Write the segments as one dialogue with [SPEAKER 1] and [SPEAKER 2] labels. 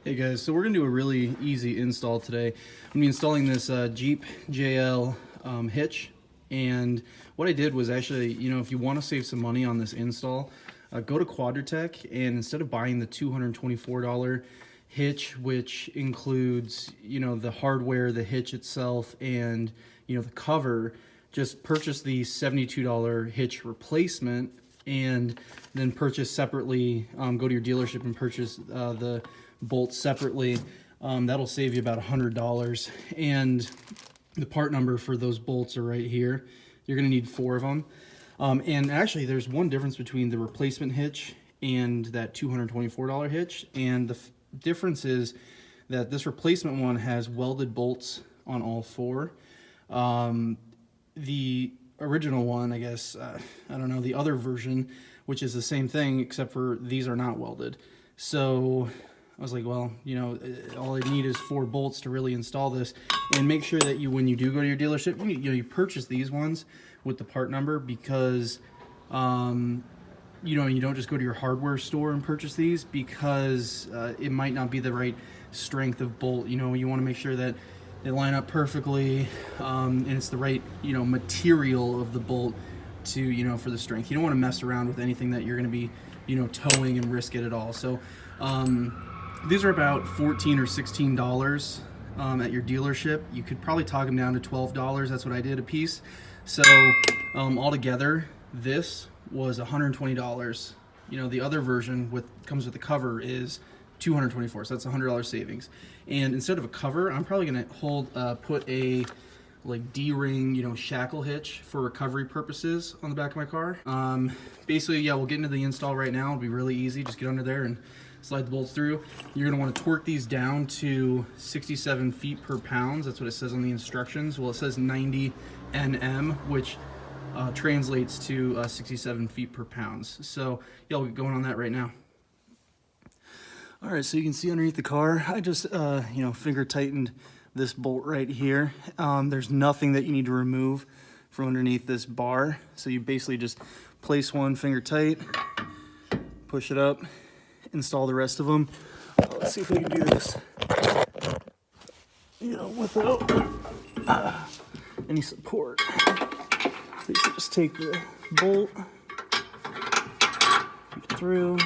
[SPEAKER 1] Hey guys, so we're gonna do a really easy install today. I'm gonna be installing this Jeep JL hitch, and what I did was actually, if you want to save some money on this install, go to Quadratec, and instead of buying the $224 hitch, which includes, the hardware, the hitch itself, and the cover, just purchase the $72 hitch replacement, and then purchase separately. Go to your dealership and purchase the bolts separately. That'll save you about $100, and the part number for those bolts are right here. You're going to need 4 of them. And actually, there's one difference between the replacement hitch and that $224 hitch, and the difference is that this replacement one has welded bolts on all 4. The original one, I guess, I don't know, the other version, which is the same thing except for these are not welded. So I was like, well, all I need is 4 bolts to really install this. And make sure that when you do go to your dealership, you purchase these ones with the part number, because you don't just go to your hardware store and purchase these, because it might not be the right strength of bolt. You want to make sure that they line up perfectly, and it's the right material of the bolt to for the strength. You don't want to mess around with anything that you're going to be towing and risk it at all. So these are about $14 or $16 at your dealership. You could probably talk them down to $12. That's what I did a piece. So altogether, this was $120. The other version comes with the cover is $224, so that's $100 savings. And instead of a cover, I'm probably gonna put a D-ring, shackle hitch for recovery purposes on the back of my car. Basically, yeah, we'll get into the install right now. It'll be really easy. Just get under there and slide the bolts through. You're gonna want to torque these down to 67 feet per pound. That's what it says on the instructions. Well, it says 90 Nm, which translates to 67 feet per pound. So yeah, we'll get going on that right now. All right, so you can see underneath the car, I just finger tightened this bolt right here. There's nothing that you need to remove from underneath this bar. So you basically just place one finger tight, push it up, install the rest of them. Let's see if we can do this, without any support. Basically just take the bolt, push it through,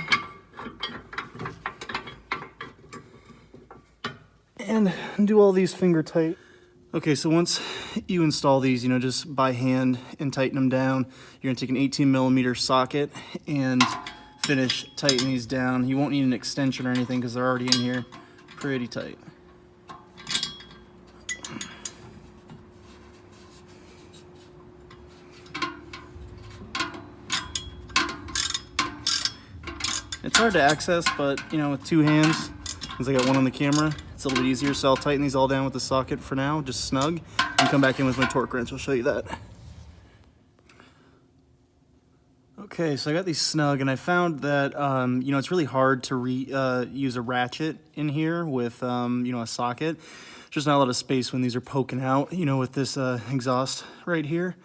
[SPEAKER 1] and do all these finger tight. Okay, so once you install these, just by hand and tighten them down, you're gonna take an 18mm socket and finish tightening these down. You won't need an extension or anything because they're already in here pretty tight. It's hard to access, but with 2 hands, because I got one on the camera, it's a little bit easier. So I'll tighten these all down with the socket for now, just snug, and come back in with my torque wrench. I'll show you that. Okay, so I got these snug, and I found that it's really hard to use a ratchet in here with a socket. There's just not a lot of space when these are poking out, with this exhaust right here.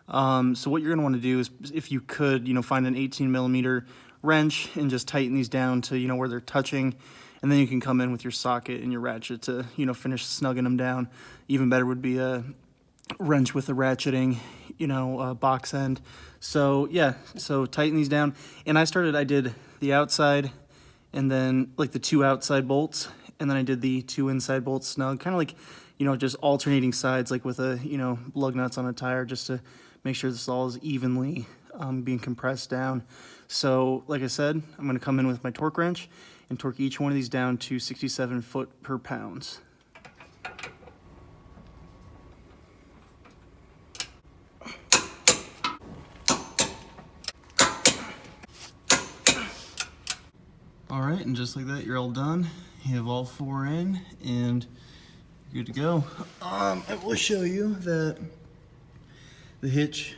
[SPEAKER 1] So what you're gonna want to do is, if you could, find an 18mm wrench and just tighten these down to where they're touching, and then you can come in with your socket and your ratchet to finish snugging them down. Even better would be a wrench with a ratcheting box end. So yeah, so tighten these down. And I did the outside, and then the 2 outside bolts, and then I did the 2 inside bolts snug, kind of just alternating sides, with a lug nuts on a tire, just to make sure this all is evenly being compressed down. So like I said, I'm going to come in with my torque wrench and torque each one of these down to 67 foot per pound. All right, and just like that, you're all done. You have all 4 in, and you're good to go. I will show you that the hitch,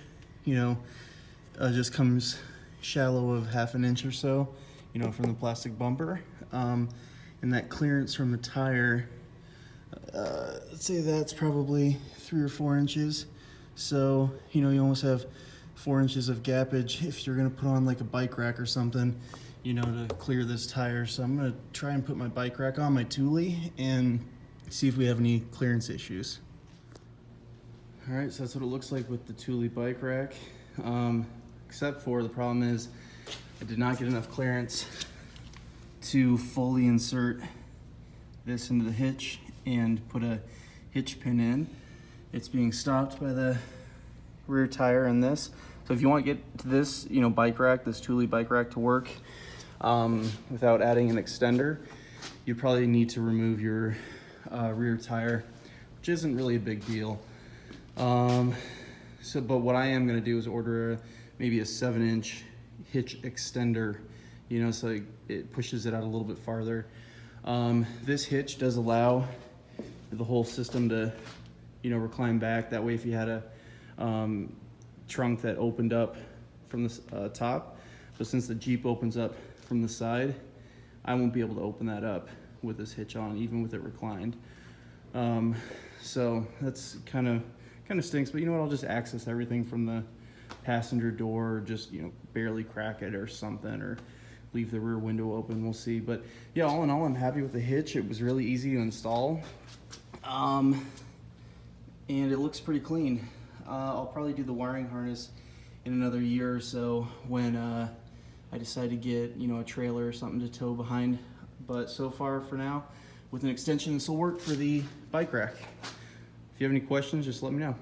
[SPEAKER 1] just comes shallow of ½ an inch or so, from the plastic bumper. And that clearance from the tire, let's say that's probably 3 or 4 inches. So, you almost have 4 inches of gappage if you're gonna put on a bike rack or something. you know, to clear this tire. So I'm gonna try and put my bike rack on my Thule and see if we have any clearance issues. All right, so that's what it looks like with the Thule bike rack. Except for the problem is I did not get enough clearance to fully insert this into the hitch and put a hitch pin in. It's being stopped by the rear tire in this. So if you want to get to this, you know, bike rack, this Thule bike rack to work without adding an extender, you probably need to remove your rear tire, which isn't really a big deal. But what I am gonna do is order maybe a 7-inch hitch extender, you know, so it pushes it out a little bit farther. This hitch does allow the whole system to, you know, recline back. That way, if you had a trunk that opened up from the top, but since the Jeep opens up from the side, I won't be able to open that up with this hitch on, even with it reclined. So that's kind of stinks, but you know what, I'll just access everything from the passenger door, or just, you know, barely crack it or something, or leave the rear window open, we'll see. But yeah, all in all, I'm happy with the hitch. It was really easy to install, and it looks pretty clean. I'll probably do the wiring harness in another year or so when I decide to get, you know, a trailer or something to tow behind. But so far, for now, with an extension, this will work for the bike rack. If you have any questions, just let me know.